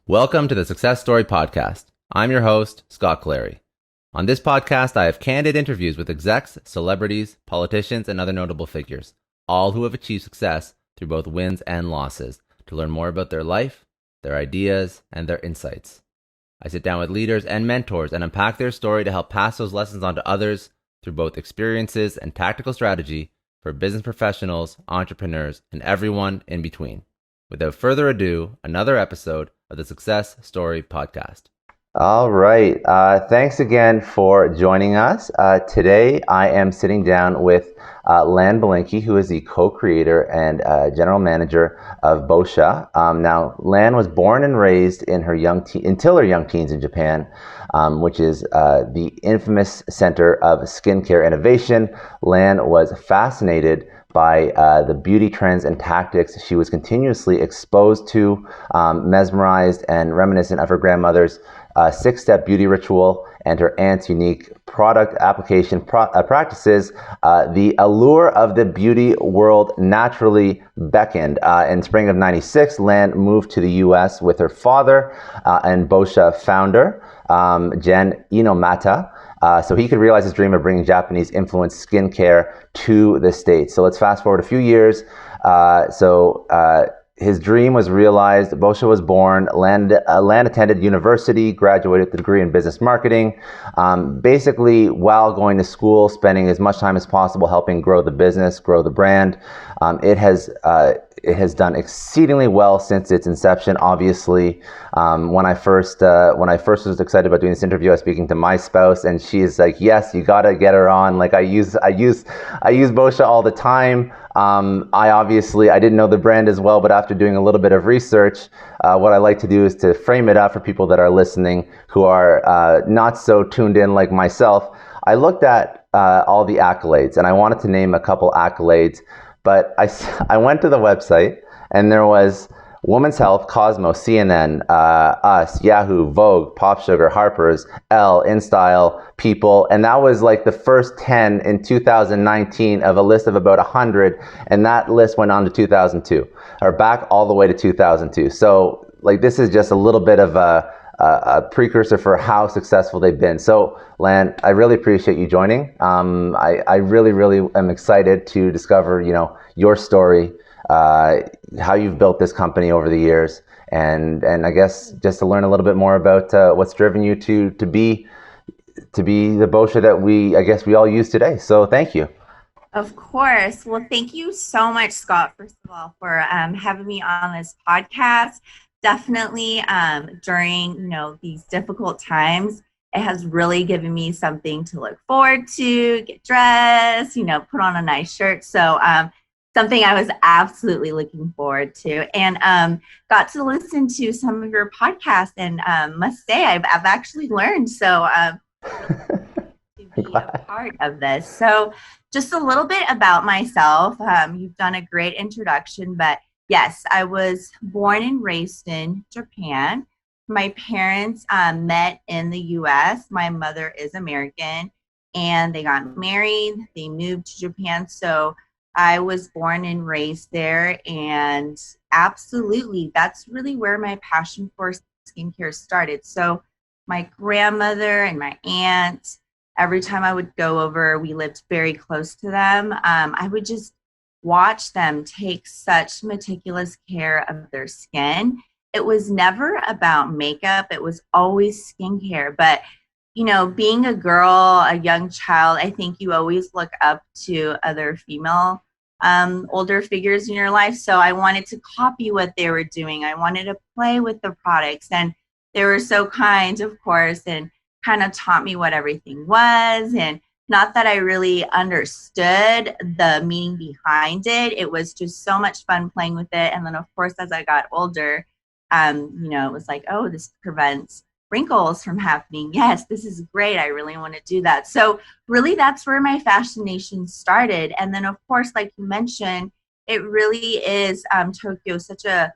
Welcome to the Success Story Podcast. I'm your host, Scott Clary. On this podcast, I have candid interviews with execs, celebrities, politicians, and other notable figures, all who have achieved success through both wins and losses, to learn more about their life, their ideas, and their insights. I sit down with leaders and mentors and unpack their story to help pass those lessons on to others through both experiences and tactical strategy for business professionals, entrepreneurs, and everyone in between. Without further ado, another episode of the Success Story Podcast. All right. Thanks again for joining us. Today, I am sitting down with Lan Belinky, who is the co-creator and general manager of Boscia. Now, Lan was born and raised in her until her young teens in Japan, which is the infamous center of skincare innovation. Lan was fascinated by the beauty trends and tactics she was continuously exposed to, mesmerized and reminiscent of her grandmother's six-step beauty ritual and her aunt's unique product application practices. The allure of the beauty world naturally beckoned. In spring of '96, Lan moved to the U.S. with her father and Boscia founder, Jen Inomata, so he could realize his dream of bringing Japanese-influenced skincare to the States. So let's fast forward a few years. His dream was realized. Boscia was born. Lan attended university, graduated with a degree in business marketing. Basically, while going to school, spending as much time as possible helping grow the business, grow the brand. It has done exceedingly well since its inception. Obviously, when I first was excited about doing this interview, I was speaking to my spouse, and she is like, "Yes, you gotta get her on." Like I use Boscia all the time. I didn't know the brand as well, but after doing a little bit of research, what I like to do is to frame it up for people that are listening who are not so tuned in like myself. I looked at all the accolades, and I wanted to name a couple accolades, but I went to the website, and there was Women's Health, Cosmo, CNN, Us, Yahoo, Vogue, Pop Sugar, Harper's, Elle, InStyle, People, and that was like the first 10 in 2019 of a list of about 100, and that list went on to 2002, or back all the way to 2002. So like this is just a little bit of a precursor for how successful they've been. So Lan, I really appreciate you joining. I really am excited to discover, your story, how you've built this company over the years, and I guess just to learn a little bit more about what's driven you to be the Boscia that we all use today. So thank you. Of course. Well, thank you so much, Scott, first of all, for having me on this podcast. Definitely during, these difficult times, it has really given me something to look forward to, get dressed, put on a nice shirt. So something I was absolutely looking forward to, and got to listen to some of your podcasts, and must say I've actually learned. So to be a part of this. So just a little bit about myself. You've done a great introduction, but yes, I was born and raised in Japan. My parents met in the U.S. My mother is American, and they got married. They moved to Japan. So I was born and raised there, and absolutely, that's really where my passion for skincare started. So my grandmother and my aunt, every time I would go over, we lived very close to them. I would just watch them take such meticulous care of their skin. It was never about makeup. It was always skincare. But, being a girl, a young child, I think you always look up to other female older figures in your life. So I wanted to copy what they were doing. I wanted to play with the products. And they were so kind, of course, and kind of taught me what everything was. And not that I really understood the meaning behind it. It was just so much fun playing with it. And then, of course, as I got older, it was like, oh, this prevents wrinkles from happening. Yes, this is great. I really want to do that. So really, that's where my fascination started. And then, of course, like you mentioned, it really is Tokyo, such a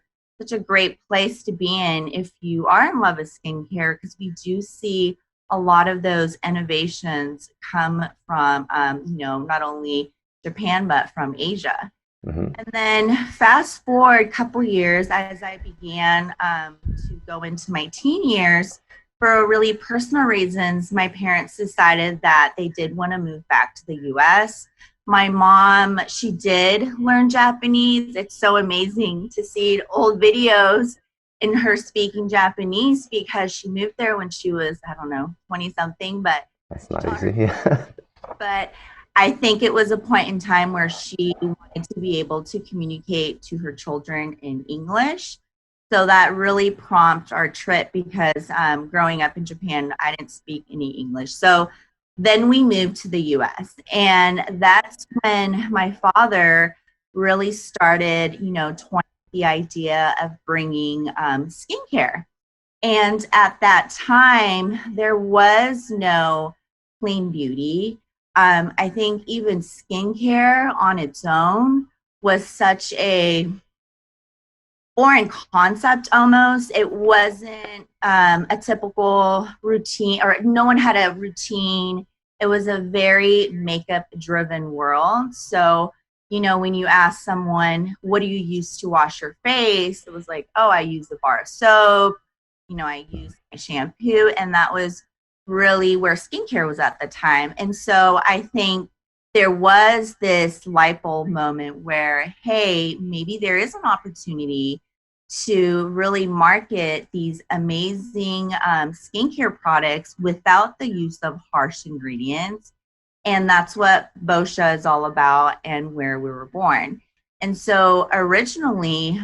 great place to be in if you are in love with skincare, because we do see a lot of those innovations come from, not only Japan, but from Asia. Hmm. And then fast forward a couple years as I began to go into my teen years, for really personal reasons, my parents decided that they did want to move back to the US. My mom, she did learn Japanese. It's so amazing to see old videos in her speaking Japanese because she moved there when she was, I don't know, 20 something, but That's she not taught easy. her. Yeah. But I think it was a point in time where she wanted to be able to communicate to her children in English. So that really prompted our trip because growing up in Japan, I didn't speak any English. So then we moved to the US. And that's when my father really started, toying the idea of bringing skincare. And at that time, there was no clean beauty. I think even skincare on its own was such a foreign concept almost. It wasn't a typical routine, or no one had a routine. It was a very makeup driven world. So, when you ask someone, what do you use to wash your face? It was like, oh, I use a bar of soap. I use my shampoo. And that was really where skincare was at the time. And so I think there was this light bulb moment where, hey, maybe there is an opportunity to really market these amazing skincare products without the use of harsh ingredients. And that's what Boscia is all about and where we were born. And so originally,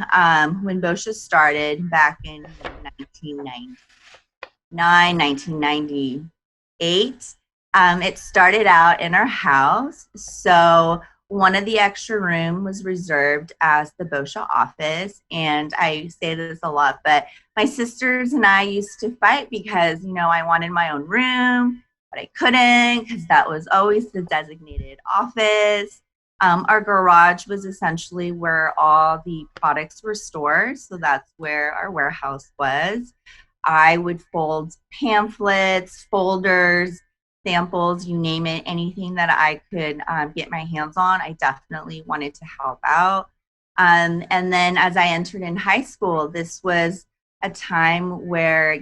when Boscia started back in 1999, 1998, it started out in our house. So one of the extra room was reserved as the Boscia office. And I say this a lot, but my sisters and I used to fight because, I wanted my own room, but I couldn't because that was always the designated office. Our garage was essentially where all the products were stored. So that's where our warehouse was. I would fold pamphlets, folders, samples, you name it, anything that I could get my hands on. I definitely wanted to help out. And then as I entered in high school, this was a time where,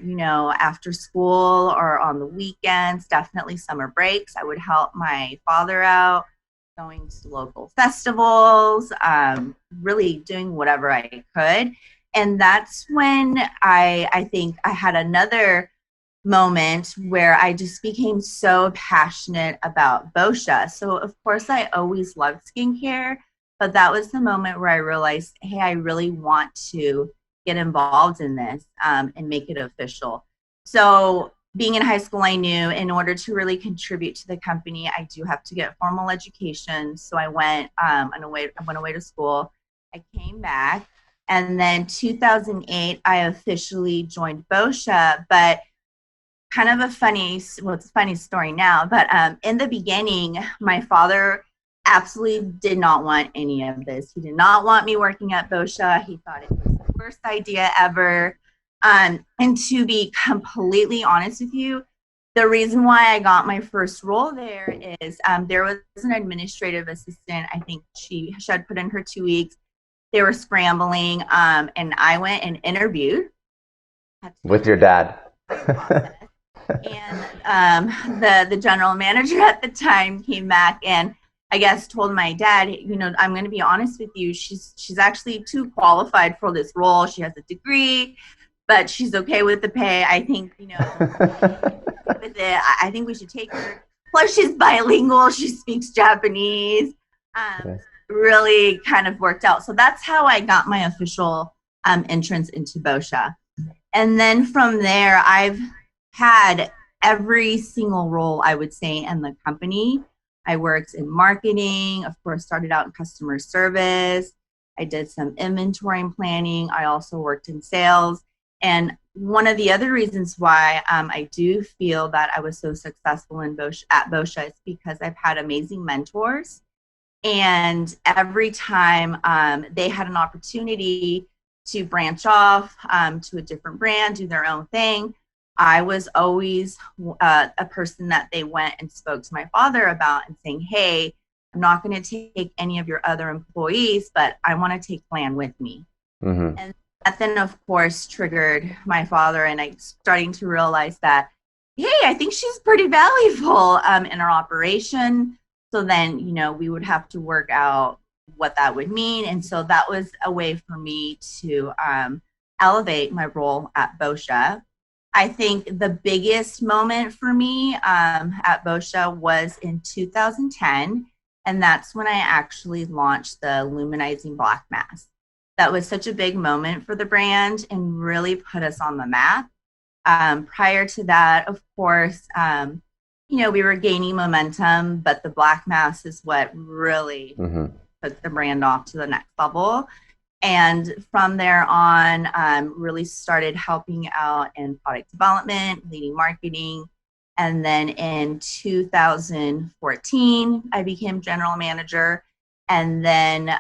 after school or on the weekends, definitely summer breaks, I would help my father out, going to local festivals, really doing whatever I could. And that's when I think I had another moment where I just became so passionate about Boscia. So of course I always loved skincare, but that was the moment where I realized, hey, I really want to get involved in this and make it official. So being in high school, I knew in order to really contribute to the company, I do have to get formal education. So I went I went away to school. I came back, and then 2008, I officially joined Boscia. But kind of a funny, well, it's a funny story now, but in the beginning, my father absolutely did not want any of this. He did not want me working at Boscia. He thought it was the worst idea ever. And to be completely honest with you, the reason why I got my first role there is there was an administrative assistant. I think she had put in her 2 weeks. They were scrambling, and I went and interviewed. Had to go With through your the dad. interview process. And the general manager at the time came back and I guess told my dad, I'm going to be honest with you, she's actually too qualified for this role. She has a degree, but she's okay with the pay. I think with it, I think we should take her. Plus, she's bilingual. She speaks Japanese. Yeah. Really kind of worked out. So that's how I got my official entrance into Boscia. And then from there, I've had every single role, I would say, in the company. I worked in marketing, of course, started out in customer service. I did some inventory and planning. I also worked in sales. And one of the other reasons why I do feel that I was so successful at Boscia is because I've had amazing mentors. And every time they had an opportunity to branch off to a different brand, do their own thing, I was always a person that they went and spoke to my father about and saying, hey, I'm not going to take any of your other employees, but I want to take Lan with me. Mm-hmm. And that then, of course, triggered my father, and I starting to realize that, hey, I think she's pretty valuable in our operation. So then, we would have to work out what that would mean. And so that was a way for me to elevate my role at Boscia. I think the biggest moment for me at Boscia was in 2010. And that's when I actually launched the Luminizing Black Mask. That was such a big moment for the brand and really put us on the map. Prior to that, of course, we were gaining momentum, but the Black Mass is what really took the brand off to the next level. And from there on, really started helping out in product development, leading marketing. And then in 2014, I became general manager. And then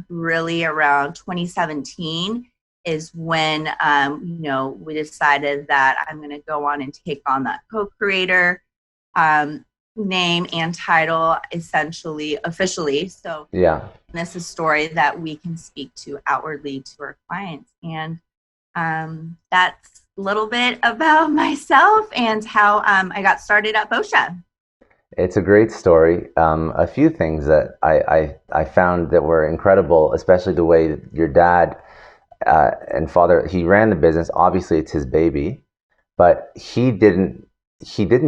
really around 2017 is when, we decided that I'm going to go on and take on that co-creator name and title, essentially, officially. So yeah, it's a great story. A few things that I found that were incredible, especially the way that your dad and father, he ran the business. Obviously, it's his baby, but he didn't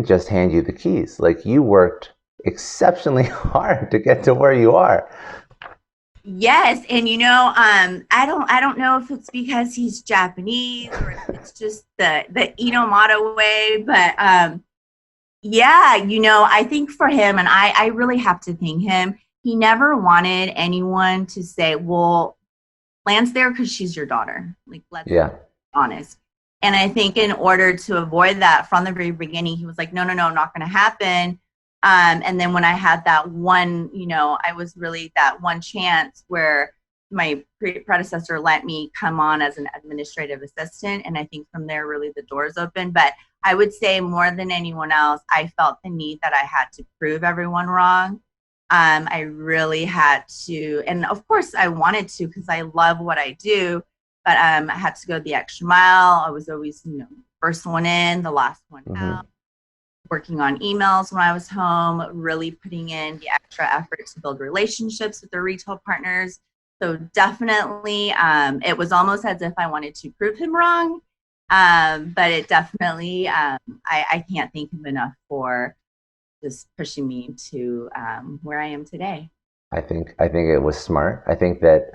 just hand you the keys. Like, you worked exceptionally hard to get to where you are. Yes, and I don't know if it's because he's Japanese or if it's just the Inomata way, but yeah, I think for him, and I really have to thank him, he never wanted anyone to say, well, Lan's there because she's your daughter. Like, let's be honest. And I think in order to avoid that from the very beginning, he was like, no, not going to happen. And then when I had that one, I was really that one chance where my predecessor let me come on as an administrative assistant. And I think from there, really the doors opened. But I would say more than anyone else, I felt the need that I had to prove everyone wrong. I really had to, and of course I wanted to because I love what I do, but I had to go the extra mile. I was always, first one in, the last one out, working on emails when I was home, really putting in the extra effort to build relationships with the retail partners. So definitely, it was almost as if I wanted to prove him wrong, but it definitely, I can't thank him enough for just pushing me to where I am today. I think it was smart. I think that,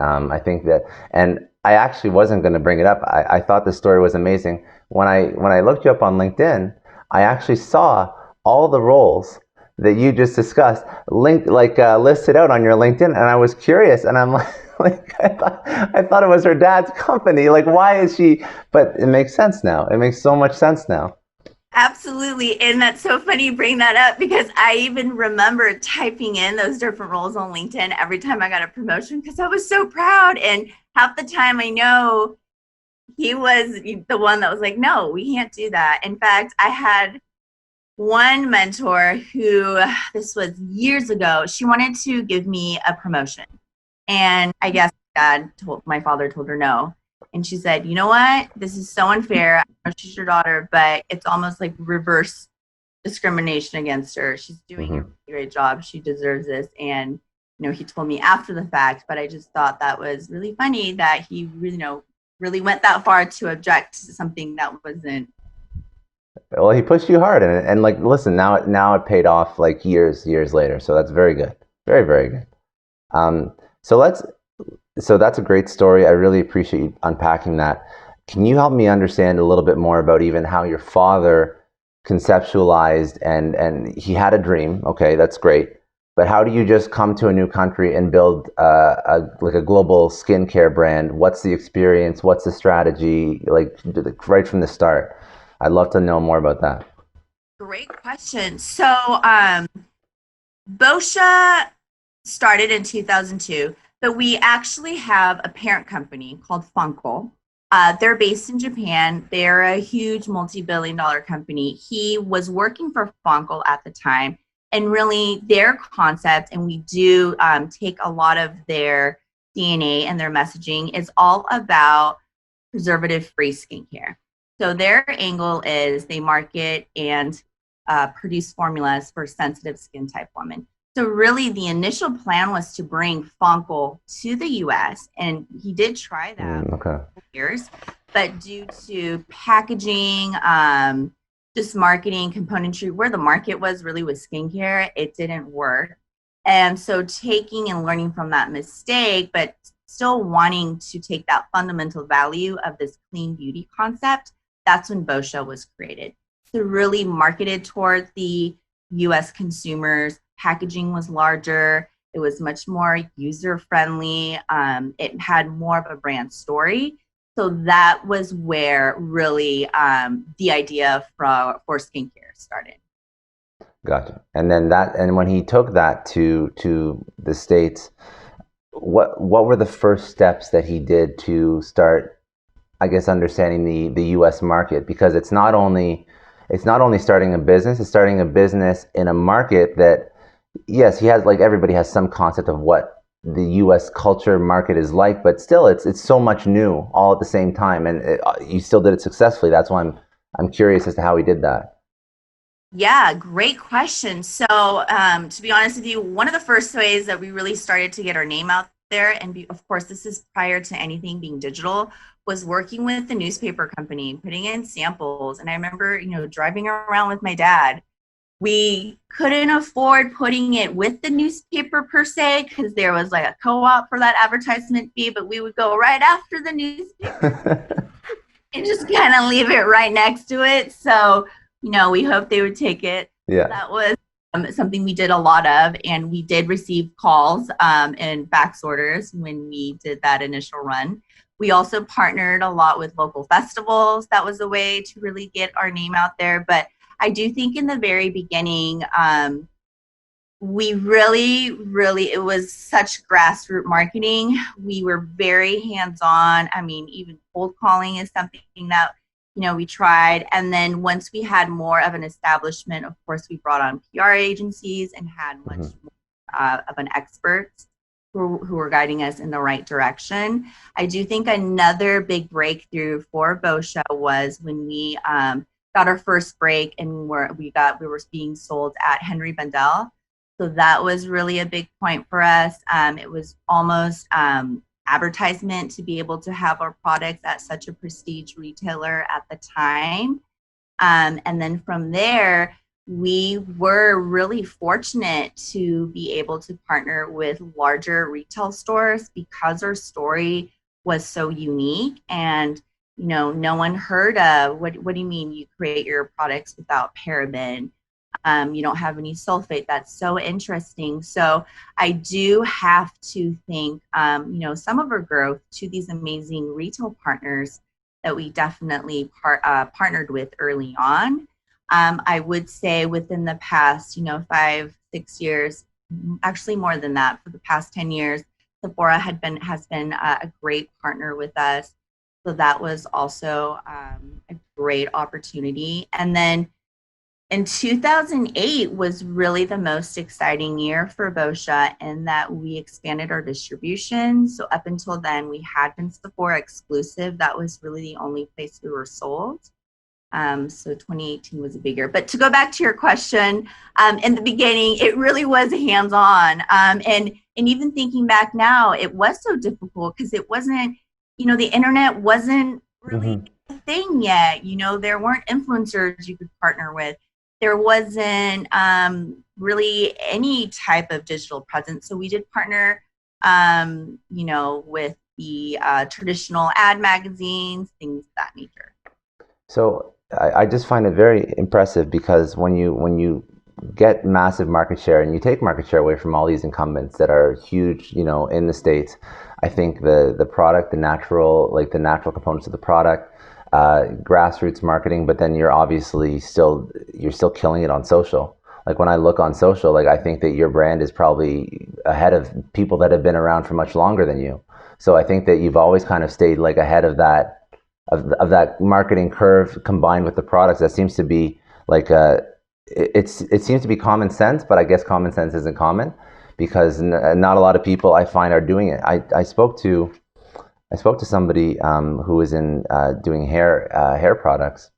and I actually wasn't going to bring it up. I thought the story was amazing. When I looked you up on LinkedIn, I actually saw all the roles that you just discussed listed out on your LinkedIn, and I was curious, and I'm like, I thought it was her dad's company. Like, why is she? But it makes sense now. It makes so much sense now. Absolutely. And that's so funny you bring that up because I even remember typing in those different roles on LinkedIn every time I got a promotion because I was so proud. And half the time I know he was the one that was like, no, we can't do that. In fact, I had one mentor who, this was years ago, she wanted to give me a promotion. And I guess my father told her no. And she said, you know what? This is so unfair. I know she's your daughter, but it's almost like reverse discrimination against her. She's doing a really great job. She deserves this. And, he told me after the fact, but I just thought that was really funny that he really, really went that far to object to something that wasn't. Well, he pushed you hard, and like, listen, now it paid off like years later. So that's very good. Very, very good. So that's a great story. I really appreciate you unpacking that. Can you help me understand a little bit more about even how your father conceptualized and he had a dream? Okay, that's great. But how do you just come to a new country and build a global skincare brand? What's the experience? What's the strategy? Like, right from the start. I'd love to know more about that. Great question. So, Boscia started in 2002. But we actually have a parent company called Funko. They're based in Japan. They're a huge multi-billion-dollar company. He was working for Funko at the time. And really their concept, and we do take a lot of their DNA and their messaging, is all about preservative-free skincare. So their angle is they market and produce formulas for sensitive skin type women. So really the initial plan was to bring Fonkel to the US, and he did try that for years, but due to packaging, just marketing, componentry, where the market was really with skincare, it didn't work. And so taking and learning from that mistake, but still wanting to take that fundamental value of this clean beauty concept, that's when Boscia was created. So really marketed towards the US consumers. Packaging was larger. It was much more user-friendly. It had more of a brand story. So that was where really the idea for skincare started. Gotcha. And then and when he took that to the States, what were the first steps that he did to start, I guess, understanding the US market? Because it's not only starting a business, it's starting a business in a market that, yes, he has, like everybody has some concept of what the US culture market is like, but still it's so much new all at the same time, and you still did it successfully. That's why I'm curious as to how he did that. Yeah, great question. So to be honest with you, one of the first ways that we really started to get our name out there, and of course this is prior to anything being digital, was working with the newspaper company, putting in samples. And I remember, driving around with my dad. We couldn't afford putting it with the newspaper per se, because there was like a co-op for that advertisement fee, but we would go right after the newspaper and just kind of leave it right next to it. So, we hoped they would take it. Yeah. So that was something we did a lot of, and we did receive calls and fax orders when we did that initial run. We also partnered a lot with local festivals. That was a way to really get our name out there. But I do think in the very beginning, we really, it was such grassroots marketing. We were very hands-on. I mean, even cold calling is something that, we tried. And then once we had more of an establishment, of course, we brought on PR agencies and had much more of an experts who were guiding us in the right direction. I do think another big breakthrough for Boscia was when we got our first break, and we were being sold at Henry Bendel. So that was really a big point for us. It was almost advertisement to be able to have our products at such a prestige retailer at the time. And then from there, we were really fortunate to be able to partner with larger retail stores because our story was so unique. And no one heard of, what do you mean you create your products without paraben? You don't have any sulfate. That's so interesting. So I do have to thank, some of our growth to these amazing retail partners that we definitely partnered with early on. I would say within the past, 5-6 years, actually more than that, for the past 10 years, Sephora has been a great partner with us. So that was also a great opportunity. And then in 2008 was really the most exciting year for Boscia in that we expanded our distribution. So up until then, we had been Sephora exclusive. That was really the only place we were sold. So 2018 was a big year. But to go back to your question, in the beginning, it really was hands-on. And even thinking back now, it was so difficult because it wasn't, the internet wasn't really a thing yet. There weren't influencers you could partner with. There wasn't really any type of digital presence. So we did partner, with the traditional ad magazines, things of that nature. So I just find it very impressive because when you get massive market share and you take market share away from all these incumbents that are huge, in the States, I think the product, the natural components of the product, grassroots marketing, but then you're obviously still killing it on social. Like when I look on social, like I think that your brand is probably ahead of people that have been around for much longer than you. So I think that you've always kind of stayed like ahead of that marketing curve combined with the products. That seems to be like it seems to be common sense, but I guess common sense isn't common because not a lot of people I find are doing it. I spoke to somebody who was in doing hair products,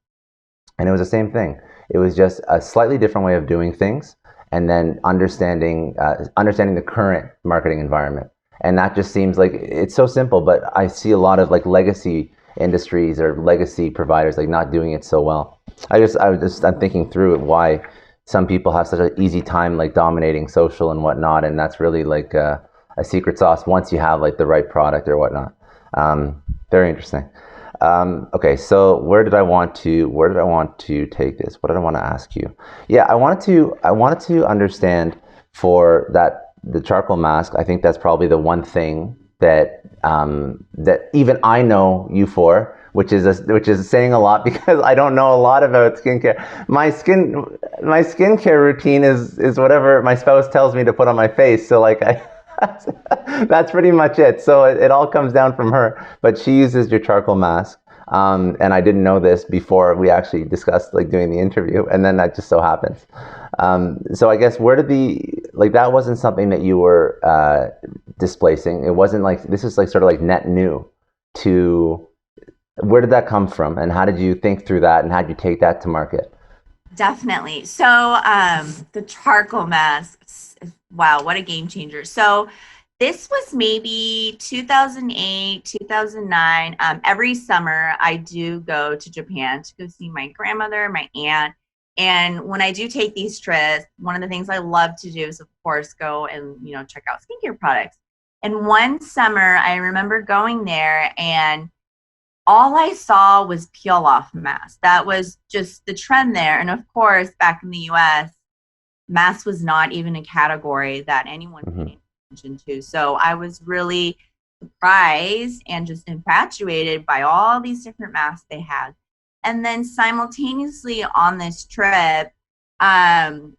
and it was the same thing. It was just a slightly different way of doing things, and then understanding the current marketing environment. And that just seems like it's so simple, but I see a lot of like legacy industries or legacy providers like not doing it so well. I'm thinking through it why some people have such an easy time like dominating social and whatnot, and that's really like a secret sauce once you have like the right product or whatnot. Very interesting. Okay, so where did I want to take this? What did I want to ask you? Yeah, I wanted to understand for that the charcoal mask. I think that's probably the one thing that that even I know you for, which is saying a lot because I don't know a lot about skincare. My skincare routine is whatever my spouse tells me to put on my face. So like I. That's pretty much it. So it all comes down from her. But she uses your charcoal mask. And I didn't know this before we actually discussed like doing the interview. And then that just so happens. So I guess where did like that wasn't something that you were displacing. It wasn't like, this is like sort of like net new to, where did that come from? And how did you think through that? And how did you take that to market? Definitely. So the charcoal masks, wow, what a game changer. So this was maybe 2008, 2009. Every summer I do go to Japan to go see my grandmother, my aunt. And when I do take these trips, one of the things I love to do is, of course, go and, check out skincare products. And one summer I remember going there, and all I saw was peel off masks. That was just the trend there. And of course, back in the US, mask was not even a category that anyone Hmm. paid attention to. So I was really surprised and just infatuated by all these different masks they had. And then simultaneously on this trip, um,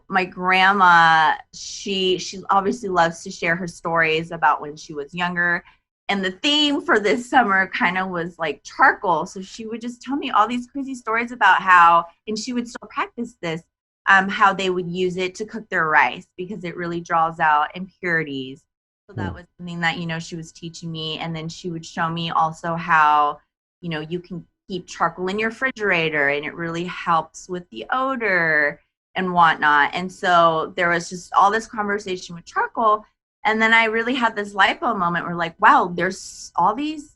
my grandma, she obviously loves to share her stories about when she was younger. And the theme for this summer kind of was like charcoal. So she would just tell me all these crazy stories about how, and she would still practice this, how they would use it to cook their rice because it really draws out impurities. So that was something that, she was teaching me. And then she would show me also how, you can keep charcoal in your refrigerator and it really helps with the odor and whatnot. And so there was just all this conversation with charcoal. And then I really had this light bulb moment where, like, wow, there's all these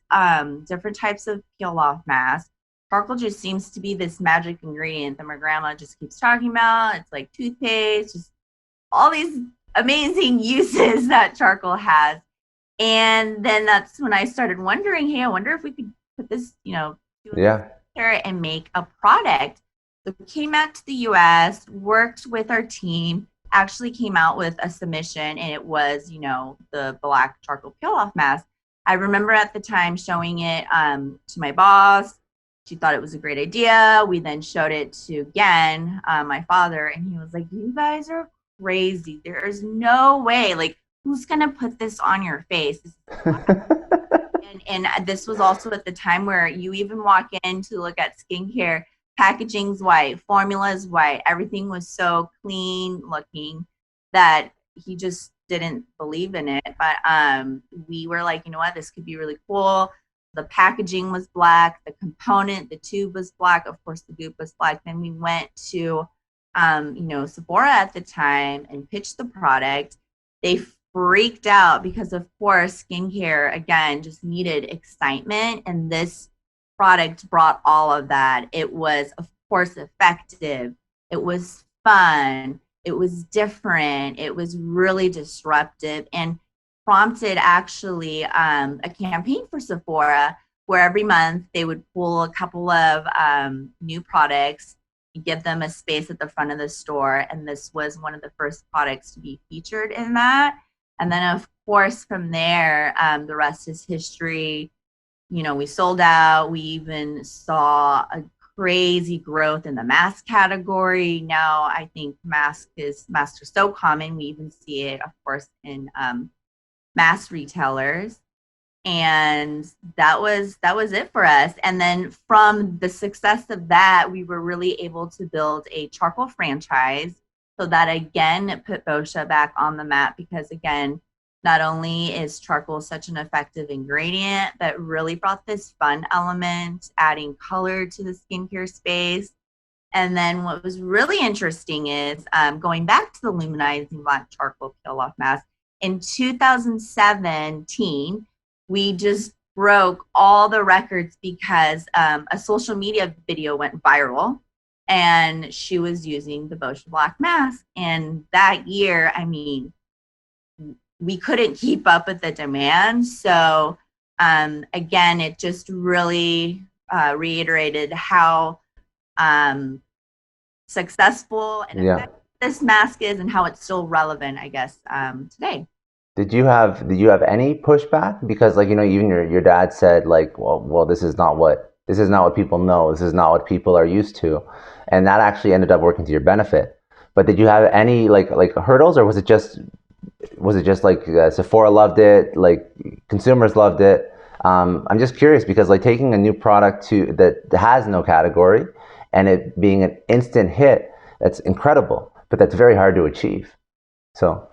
different types of peel off masks. Charcoal just seems to be this magic ingredient that my grandma just keeps talking about. It's like toothpaste, just all these amazing uses that charcoal has. And then that's when I started wondering, hey, I wonder if we could put this, do this Yeah. here and make a product. So we came out to the US, worked with our team, actually came out with a submission, and it was, the black charcoal peel off mask. I remember at the time showing it to my boss. She thought it was a great idea. We then showed it to again my father, and he was like, "You guys are crazy. There is no way. Like, who's gonna put this on your face? This is and this was also at the time where you even walk in to look at skincare, packaging's white, formula's white, everything was so clean looking that he just didn't believe in it. But we were like, you know what, this could be really cool. The packaging was black, the component, the tube was black, of course the goop was black. Then we went to Sephora at the time and pitched the product. They freaked out because, of course, skincare again just needed excitement, and this product brought all of that. It was, of course, effective. It was fun. It was different. It was really disruptive and prompted actually a campaign for Sephora where every month they would pull a couple of new products, give them a space at the front of the store. And this was one of the first products to be featured in that. And then, of course, from there, the rest is history. We sold out. We even saw a crazy growth in the mask category. Now, I think masks are so common. We even see it, of course, in mass retailers. And that was it for us. And then from the success of that, we were really able to build a charcoal franchise. So that again put Boscia back on the map, because again, not only is charcoal such an effective ingredient, but really brought this fun element, adding color to the skincare space. And then what was really interesting is going back to the luminizing black charcoal peel off mask in 2017, we just broke all the records because a social media video went viral and she was using the Boscia black mask. And that year, I mean, we couldn't keep up with the demand. So again, it just really reiterated how successful and Yeah. effective this mask is, and how it's still relevant, I guess, today. Did you have any pushback? Because like, even your dad said like, well, this is not what people know. This is not what people are used to. And that actually ended up working to your benefit. But did you have any like hurdles, or was it just like Sephora loved it, like consumers loved it? I'm just curious because like taking a new product that has no category and it being an instant hit, that's incredible, but that's very hard to achieve. So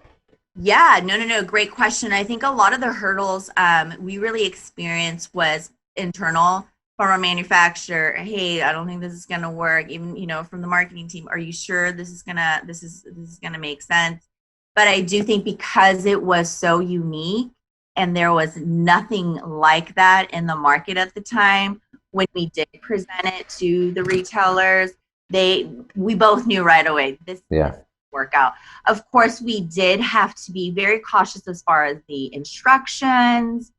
Yeah, no, no, no. Great question. I think a lot of the hurdles we really experienced was internal from our manufacturer. Hey, I don't think this is going to work. Even, from the marketing team, are you sure this is gonna make sense? But I do think because it was so unique and there was nothing like that in the market at the time, when we did present it to the retailers, we both knew right away this yeah, work out. Of course, we did have to be very cautious as far as the instructions,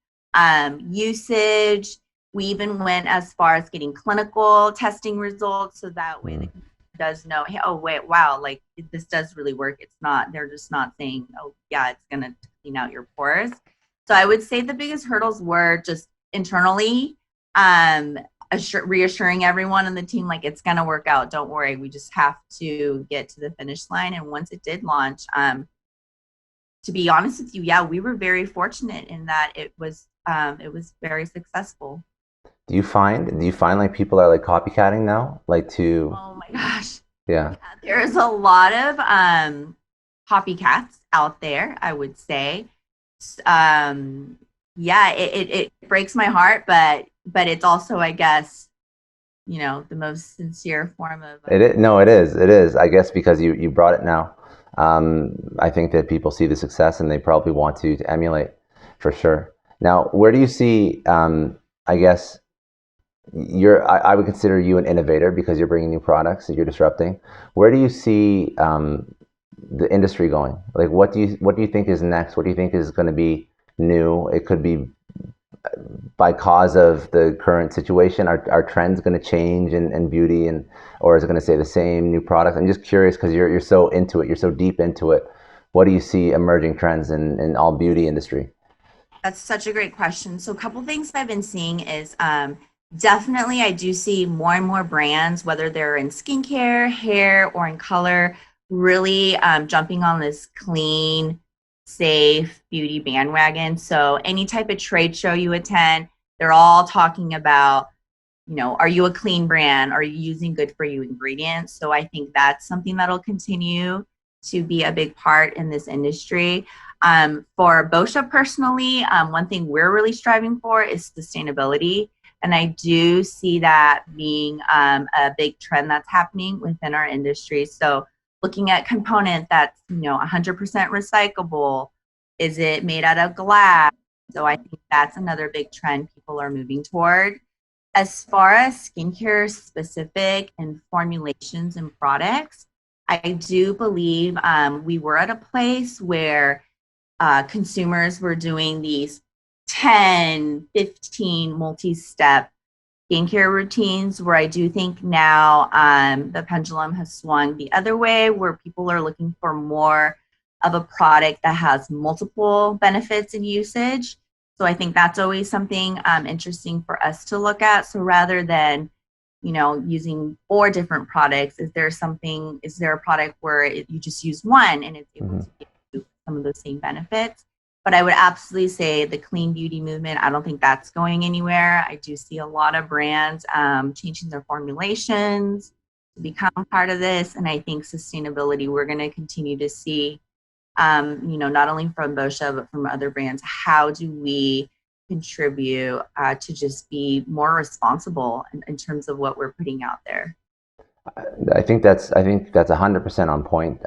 usage. We even went as far as getting clinical testing results, so that way the mm, consumer does know, hey, oh wait, wow, like this does really work. It's not, they're just not saying, oh yeah, it's gonna clean out your pores. So I would say the biggest hurdles were just internally, um, reassuring everyone in the team like it's going to work out, don't worry, we just have to get to the finish line. And once it did launch, to be honest with you, yeah, we were very fortunate in that it was very successful. do you find like people are like copycatting now, like to Oh my gosh, yeah, yeah, there's a lot of copycats out there, I would say. um yeah, it breaks my heart, but it's also, I guess, the most sincere form of no, it is, I guess, because you brought it now. I think that people see the success and they probably want to emulate, for sure. Now, where do you see, I guess, I would consider you an innovator because you're bringing new products that you're disrupting. Where do you see the industry going? Like, what do you think is next? What do you think is going to be new? It could be by cause of the current situation. Are trends going to change in beauty, or is it going to stay the same? New products. I'm just curious because you're so into it. You're so deep into it. What do you see emerging trends in all beauty industry? That's such a great question. So, a couple things I've been seeing is definitely I do see more and more brands, whether they're in skincare, hair, or in color, really jumping on this clean, safe beauty bandwagon. So, any type of trade show you attend, they're all talking about, are you a clean brand? Are you using good for you ingredients? So, I think that's something that'll continue to be a big part in this industry. For Boscia personally, one thing we're really striving for is sustainability. And I do see that being a big trend that's happening within our industry. So looking at component that's, 100% recyclable, is it made out of glass? So I think that's another big trend people are moving toward. As far as skincare specific and formulations and products, I do believe we were at a place where consumers were doing these 10, 15 multi-step skincare routines, where I do think now the pendulum has swung the other way, where people are looking for more of a product that has multiple benefits and usage. So I think that's always something interesting for us to look at. So rather than, using 4 different products, is there a product where you just use one and it's able Hmm. to give you some of those same benefits? But I would absolutely say the clean beauty movement, I don't think that's going anywhere. I do see a lot of brands changing their formulations to become part of this. And I think sustainability, we're going to continue to see, not only from Boscia, but from other brands. How do we contribute to just be more responsible in terms of what we're putting out there? I think that's 100% on point.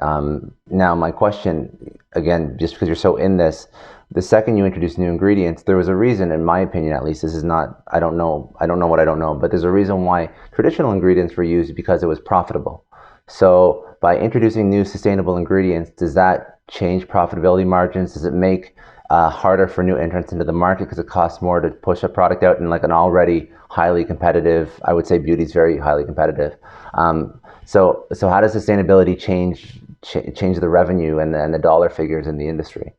Now, my question, again, just because you're so in this, the second you introduce new ingredients, there was a reason, in my opinion, at least. This is not, I don't know what I don't know, but there's a reason why traditional ingredients were used, because it was profitable. So by introducing new sustainable ingredients, does that change profitability margins? Does it make harder for new entrants into the market because it costs more to push a product out in like an already highly competitive? I would say beauty is very highly competitive. So how does sustainability change the revenue and the dollar figures in the industry?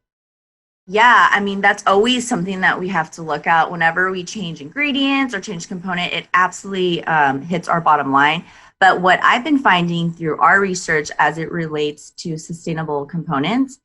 Yeah, I mean, that's always something that we have to look at whenever we change ingredients or change component. It absolutely hits our bottom line. But what I've been finding through our research as it relates to sustainable components,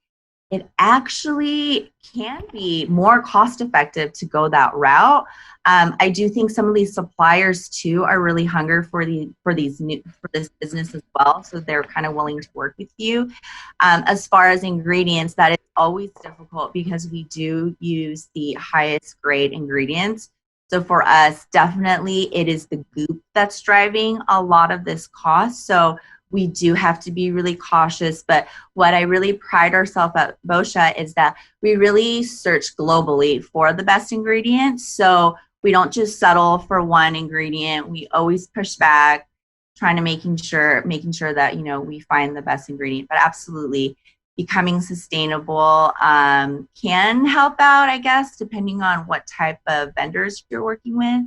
it actually can be more cost effective to go that route. I do think some of these suppliers too are really hungry for this business as well, so they're kind of willing to work with you. As far as ingredients, that is always difficult because we do use the highest grade ingredients. So for us, definitely it is the goop that's driving a lot of this cost. So we do have to be really cautious. But what I really pride ourselves at Boscia is that we really search globally for the best ingredients. So we don't just settle for one ingredient. We always push back, trying to making sure that we find the best ingredient. But absolutely, becoming sustainable can help out, I guess, depending on what type of vendors you're working with.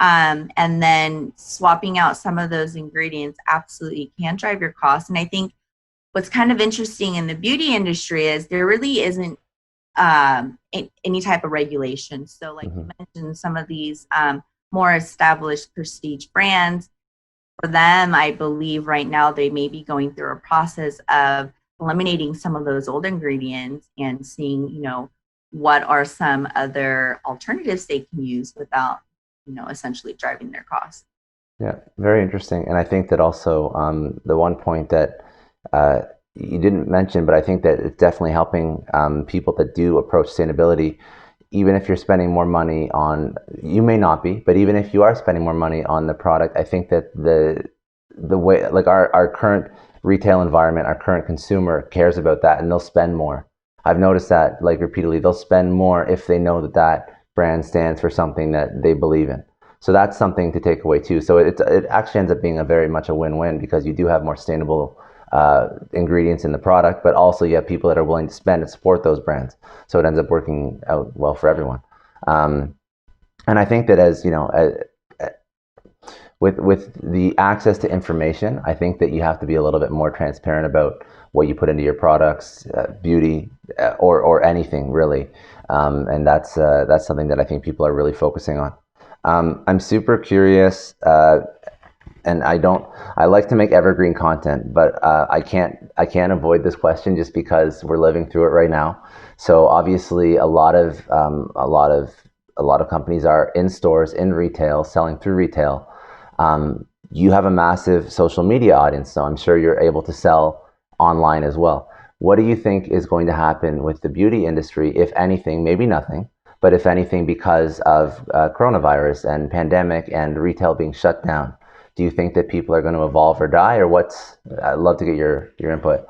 And then swapping out some of those ingredients absolutely can drive your costs. And I think what's kind of interesting in the beauty industry is there really isn't any type of regulation. So, like you mentioned, some of these more established prestige brands, for them, I believe right now they may be going through a process of eliminating some of those old ingredients and seeing, what are some other alternatives they can use without essentially driving their costs. Yeah, very interesting. And I think that also the one point that you didn't mention, but I think that it's definitely helping people that do approach sustainability. Even if you're spending more money on, you may not be, but even if you are spending more money on the product, I think that the way, like our current retail environment, our current consumer cares about that, and they'll spend more. I've noticed that, like, repeatedly, they'll spend more if they know that that brand stands for something that they believe in. So that's something to take away too. So it actually ends up being a very much a win-win, because you do have more sustainable ingredients in the product, but also you have people that are willing to spend and support those brands. So it ends up working out well for everyone. And I think that, as you know, with the access to information, I think that you have to be a little bit more transparent about what you put into your products, beauty, or anything really. And that's something that I think people are really focusing on. I'm super curious, and I like to make evergreen content, but I can't avoid this question just because we're living through it right now. So obviously, a lot of companies are in stores, in retail, selling through retail. You have a massive social media audience, so I'm sure you're able to sell online as well. What do you think is going to happen with the beauty industry, if anything? Maybe nothing, but if anything, because of coronavirus and pandemic and retail being shut down. Do you think that people are going to evolve or die, or what's? I'd love to get your input.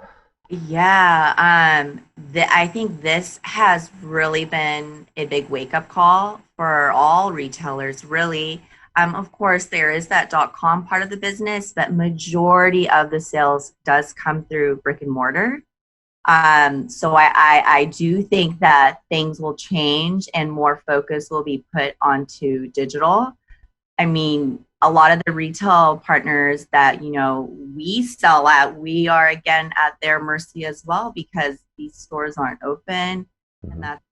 Yeah, I think this has really been a big wake up call for all retailers, really. Of course, there is that .com part of the business, but majority of the sales does come through brick and mortar. So I do think that things will change and more focus will be put onto digital. I mean, a lot of the retail partners that, we sell at, we are again at their mercy as well, because these stores aren't open, and Mhm. that's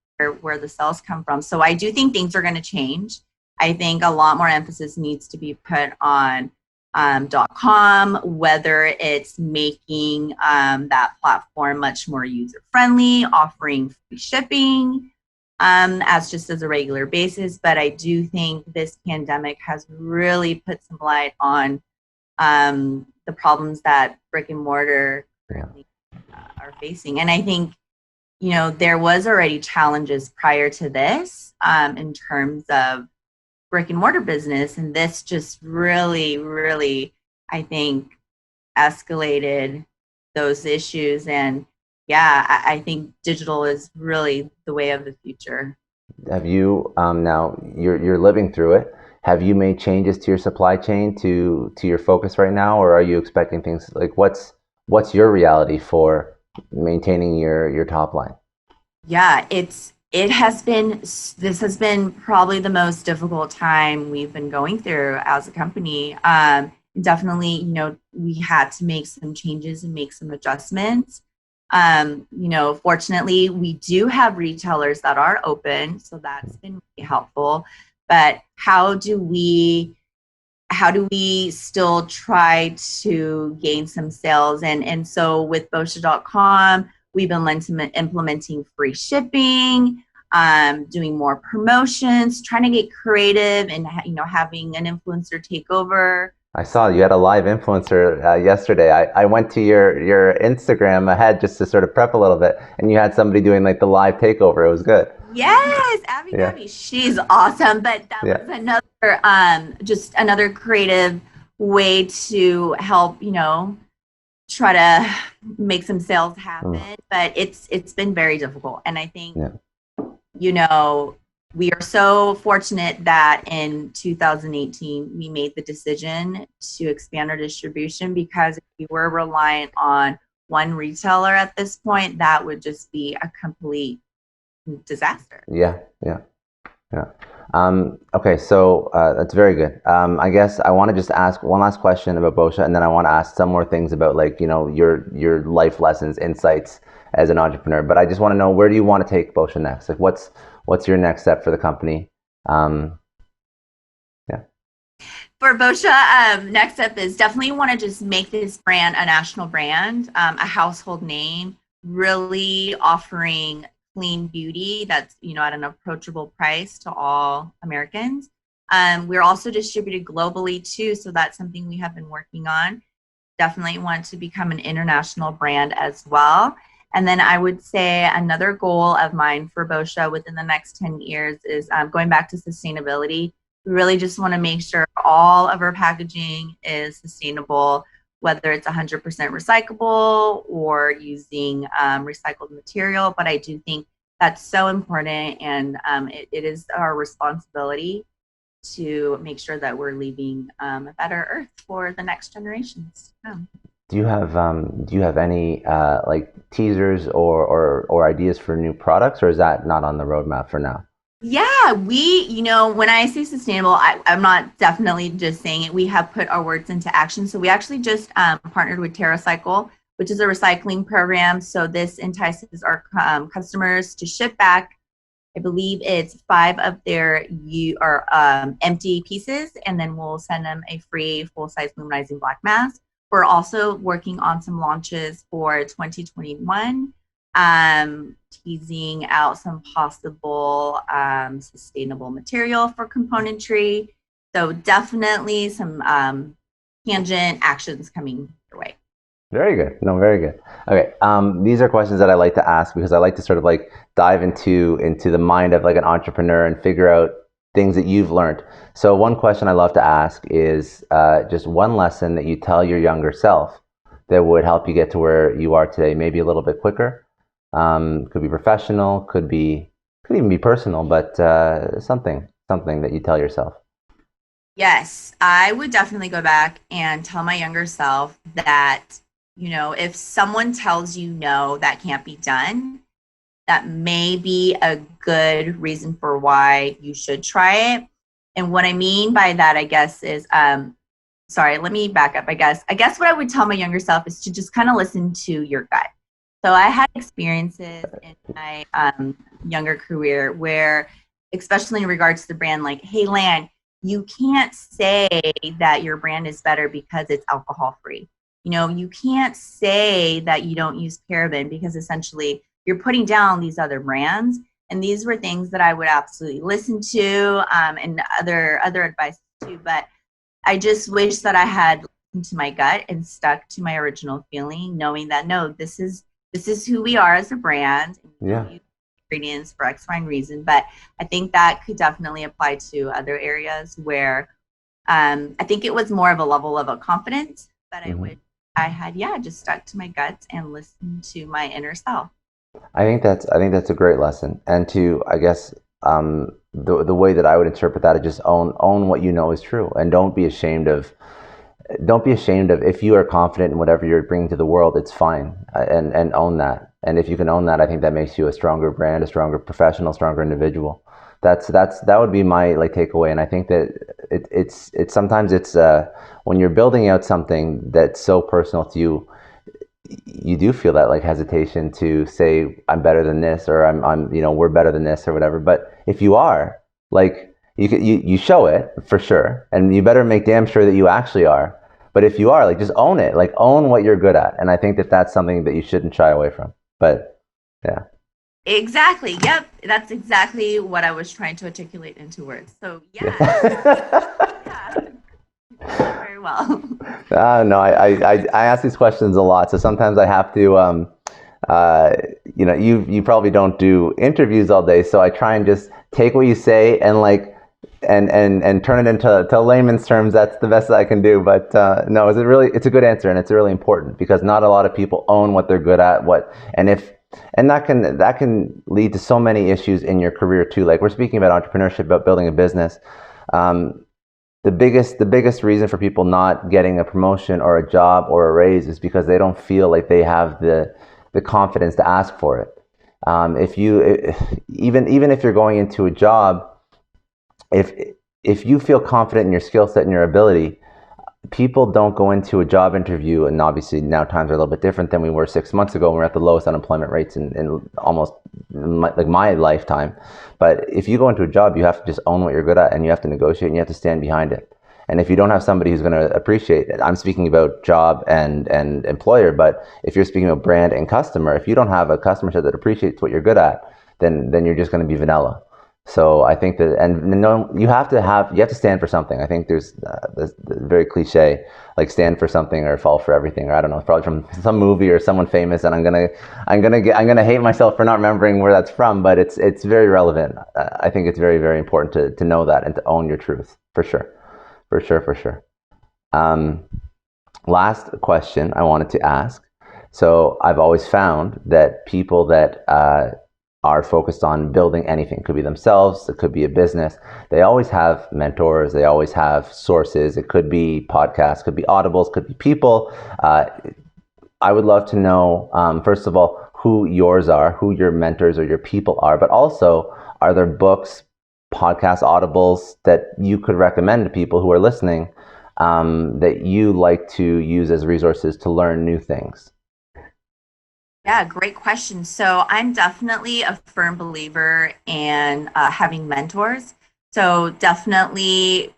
where the sales come from. So I do think things are going to change. I think a lot more emphasis needs to be put on .com, whether it's making that platform much more user-friendly, offering free shipping as a regular basis. But I do think this pandemic has really put some light on the problems that brick and mortar currently are facing. And I think, there was already challenges prior to this in terms of brick and mortar business. And this just really, really, I think, escalated those issues. And yeah, I think digital is really the way of the future. Have you now you're living through it? Have you made changes to your supply chain to your focus right now, or are you expecting things like what's your reality for maintaining your top line? Yeah, this has been probably the most difficult time we've been going through as a company. Definitely, we had to make some changes and make some adjustments. Fortunately, we do have retailers that are open, so that's been really helpful. But how do we still try to gain some sales? And so with Boscia.com, we've been implementing free shipping, doing more promotions, trying to get creative, and having an influencer take over. I saw you had a live influencer yesterday. I went to your Instagram ahead just to sort of prep a little bit, and you had somebody doing like the live takeover. It was good. Yes, Abby Yeah. Gabby, she's awesome. But that Yeah. was just another creative way to help, try to make some sales happen. But it's been very difficult. And I think, we are so fortunate that in 2018, we made the decision to expand our distribution, because if we were reliant on one retailer at this point, that would just be a complete disaster. Yeah. Okay, so that's very good. I guess I want to just ask one last question about Boscia, and then I want to ask some more things about your life lessons, insights as an entrepreneur. But I just want to know, where do you want to take Boscia next? Like, what's your next step for the company? Yeah. For Boscia, next step is definitely want to just make this brand a national brand, a household name, really offering clean beauty that's at an approachable price to all Americans. We're also distributed globally too, so that's something we have been working on. Definitely want to become an international brand as well. And then I would say another goal of mine for Boscia within the next 10 years is going back to sustainability. We really just want to make sure all of our packaging is sustainable, whether it's 100% recyclable or using recycled material. But I do think that's so important, and it is our responsibility to make sure that we're leaving a better earth for the next generations to come. Do you have any like teasers or ideas for new products, or is that not on the roadmap for now? Yeah, when I say sustainable, I'm not definitely just saying it. We have put our words into action. So we actually just partnered with TerraCycle, which is a recycling program. So this entices our customers to ship back, I believe it's 5 of their empty pieces, and then we'll send them a free full-size luminizing black mask. We're also working on some launches for 2021, teasing out some possible sustainable material for componentry. So definitely some tangent actions coming your way. Very good. No, very good. Okay. These are questions that I like to ask because I like to sort of like dive into the mind of like an entrepreneur and figure out things that you've learned. So one question I love to ask is just one lesson that you tell your younger self that would help you get to where you are today, maybe a little bit quicker. Could be professional, could even be personal, but something that you tell yourself. Yes, I would definitely go back and tell my younger self that, if someone tells you no, that can't be done, that may be a good reason for why you should try it. And what I mean by that, I guess, is, sorry, let me back up, I guess what I would tell my younger self is to just kind of listen to your gut. So I had experiences in my younger career where, especially in regards to the brand, like, hey, Lan, you can't say that your brand is better because it's alcohol free. You can't say that you don't use paraben because essentially you're putting down these other brands. And these were things that I would absolutely listen to, and other advice too. But I just wish that I had listened to my gut and stuck to my original feeling, knowing that no, this is who we are as a brand. And we don't use ingredients for X, Y, and reason. But I think that could definitely apply to other areas where I think it was more of a level of a confidence that I wish I had, just stuck to my guts and listened to my inner self. I think that's a great lesson. And to, I guess, the way that I would interpret that is just own what you know is true, and don't be ashamed of if you are confident in whatever you're bringing to the world. It's fine, and own that. And if you can own that, I think that makes you a stronger brand, a stronger professional, stronger individual. That would be my takeaway. And I think that it's sometimes it's when you're building out something that's so personal to you, you do feel that hesitation to say I'm better than this, or I'm we're better than this or whatever. But if you are, you show it for sure, and you better make damn sure that you actually are. But if you are, just own it, own what you're good at. And I think that that's something that you shouldn't shy away from. But yeah. Exactly. Yep. That's exactly what I was trying to articulate into words. So yeah. Yeah. Very well. No, I ask these questions a lot, so sometimes I have to. You probably don't do interviews all day, so I try and just take what you say and and turn it into layman's terms. That's the best that I can do. But no, it's a good answer, and it's really important because not a lot of people own what they're good at. And that can lead to so many issues in your career too. Like, we're speaking about entrepreneurship, about building a business. The biggest reason for people not getting a promotion or a job or a raise is because they don't feel like they have the confidence to ask for it. Even if you're going into a job, if you feel confident in your skill set and your ability, people don't go into a job interview. And obviously now times are a little bit different than we were 6 months ago when we were at the lowest unemployment rates in almost my lifetime. But if you go into a job, you have to just own what you're good at, and you have to negotiate, and you have to stand behind it. And if you don't have somebody who's going to appreciate it, I'm speaking about job and employer, but if you're speaking about brand and customer, if you don't have a customer set that appreciates what you're good at, then you're just going to be vanilla. So I think that, and no, you have to stand for something. I think there's this very cliche, stand for something or fall for everything, or I don't know, it's probably from some movie or someone famous, and I'm gonna hate myself for not remembering where that's from, but it's very relevant. I think it's very, very important to know that and to own your truth, for sure, for sure, for sure. Last question I wanted to ask. So I've always found that people that are focused on building anything, it could be themselves, it could be a business, they always have mentors, they always have sources. It could be podcasts, could be audibles, could be people. I would love to know, first of all, who yours are, who your mentors or your people are, but also, are there books, podcasts, audibles that you could recommend to people who are listening, that you like to use as resources to learn new things? Yeah, great question. So I'm definitely a firm believer in having mentors. So definitely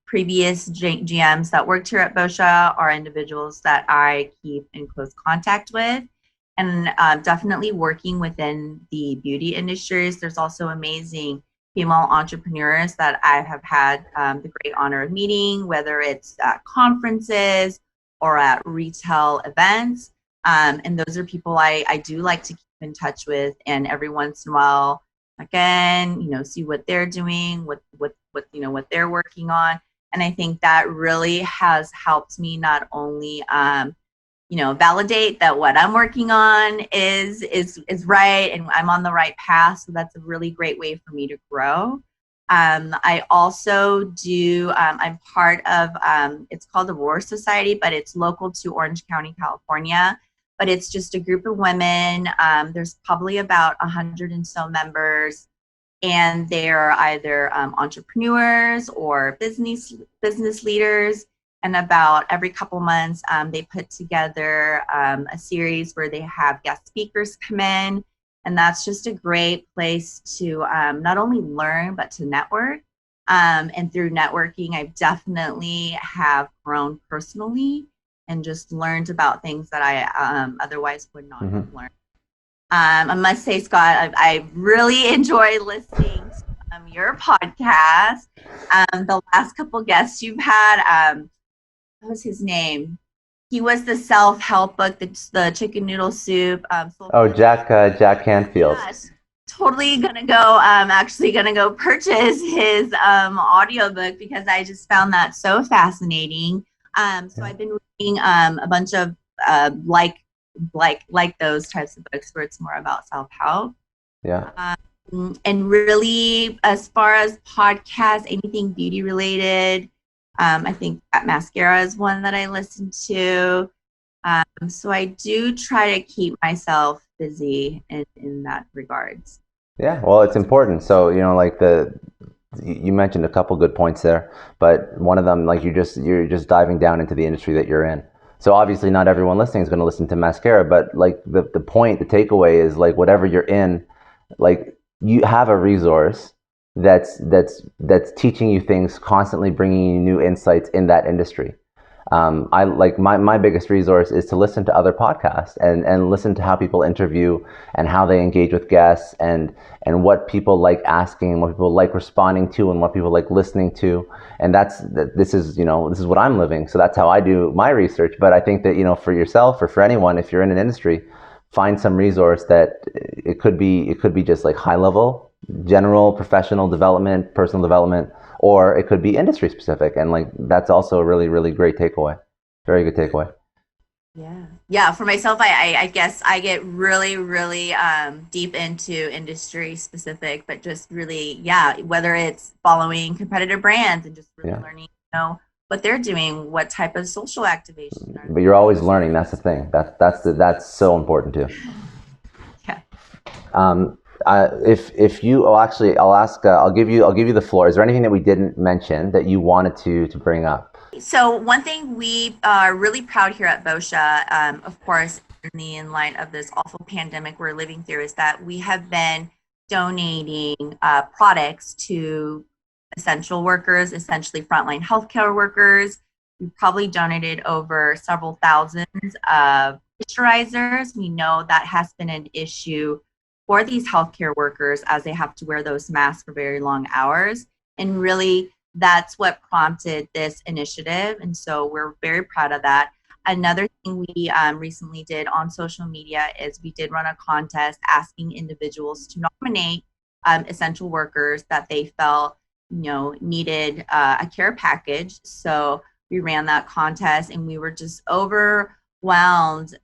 previous GMs that worked here at Boscia are individuals that I keep in close contact with. And definitely working within the beauty industries. There's also amazing female entrepreneurs that I have had the great honor of meeting, whether it's at conferences or at retail events. And those are people I do like to keep in touch with, and every once in a while, again, see what they're doing, what they're working on. And I think that really has helped me not only validate that what I'm working on is right and I'm on the right path. So that's a really great way for me to grow. I also do, I'm part of, it's called the Roar Society, but it's local to Orange County, California. But it's just a group of women. There's probably about 100 and so members, and they're either entrepreneurs or business leaders. And about every couple months, they put together a series where they have guest speakers come in. And that's just a great place to not only learn, but to network. And through networking, I definitely have grown personally and just learned about things that I otherwise would not have learned. I must say, Scott, I really enjoy listening to your podcast. The last couple guests you've had, what was his name? He was the self-help book, the chicken noodle soup. Jack Canfield. Yes, totally gonna go. Actually gonna go purchase his audiobook because I just found that so fascinating. So I've been reading a bunch of like those types of books where it's more about self-help. Yeah. And really, as far as podcasts, anything beauty related, I think that mascara is one that I listen to. So I do try to keep myself busy in that regards. Yeah, well, it's important. So, like you mentioned a couple good points there, but one of them, like you're just diving down into the industry that you're in. So obviously not everyone listening is going to listen to mascara, but like the point, the takeaway is like whatever you're in, like you have a resource that's teaching you things, constantly bringing you new insights in that industry. I like my biggest resource is to listen to other podcasts and listen to how people interview and how they engage with guests and what people like asking and what people like responding to and what people like listening to. And this is what I'm living. So that's how I do my research. But I think that, for yourself or for anyone, if you're in an industry, find some resource that it could be just like high level, general professional development, personal development, or it could be industry specific. And like, that's also a really, really great takeaway. Very good takeaway. Yeah. For myself, I guess I get really, really deep into industry specific, but just really, whether it's following competitor brands and just really learning, what they're doing, what type of social activation. But you're always learning. That's the thing. That's so important too. Yeah. If you, I'll give you the floor. Is there anything that we didn't mention that you wanted to bring up? So one thing we are really proud here at Boscia, of course, in light of this awful pandemic we're living through, is that we have been donating products to essential workers, essentially frontline healthcare workers. We've probably donated over several thousands of moisturizers. We know that has been an issue for these healthcare workers as they have to wear those masks for very long hours. And really, that's what prompted this initiative. And so we're very proud of that. Another thing we recently did on social media is we did run a contest asking individuals to nominate essential workers that they felt needed a care package. So we ran that contest and we were just overwhelmed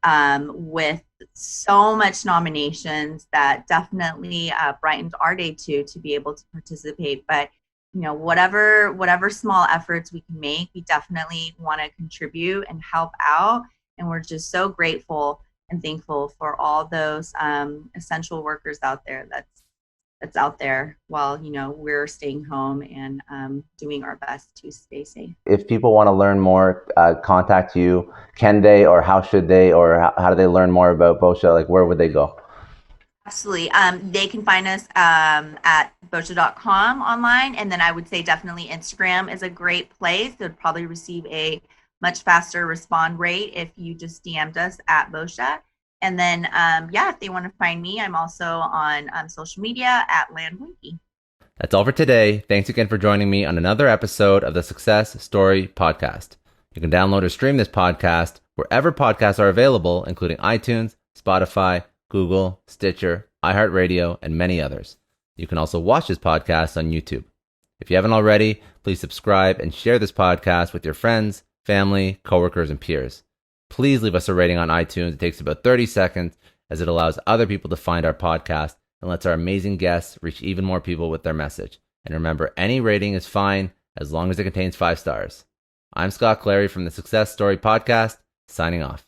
with so much nominations that definitely brightened our day to be able to participate. But whatever small efforts we can make, we definitely want to contribute and help out. And we're just so grateful and thankful for all those essential workers out there that's out there while we're staying home and doing our best to stay safe. If people want to learn more, contact you, can they, or how should they, or how do they learn more about Boscia? Like, where would they go? Absolutely. They can find us at boscia.com online, and then I would say definitely Instagram is a great place. They would probably receive a much faster respond rate if you just DM'd us at Boscia. And then, if they want to find me, I'm also on social media at Lan Belinky. That's all for today. Thanks again for joining me on another episode of the Success Story Podcast. You can download or stream this podcast wherever podcasts are available, including iTunes, Spotify, Google, Stitcher, iHeartRadio, and many others. You can also watch this podcast on YouTube. If you haven't already, please subscribe and share this podcast with your friends, family, coworkers, and peers. Please leave us a rating on iTunes. It takes about 30 seconds as it allows other people to find our podcast and lets our amazing guests reach even more people with their message. And remember, any rating is fine as long as it contains 5 stars. I'm Scott Clary from the Success Story Podcast, signing off.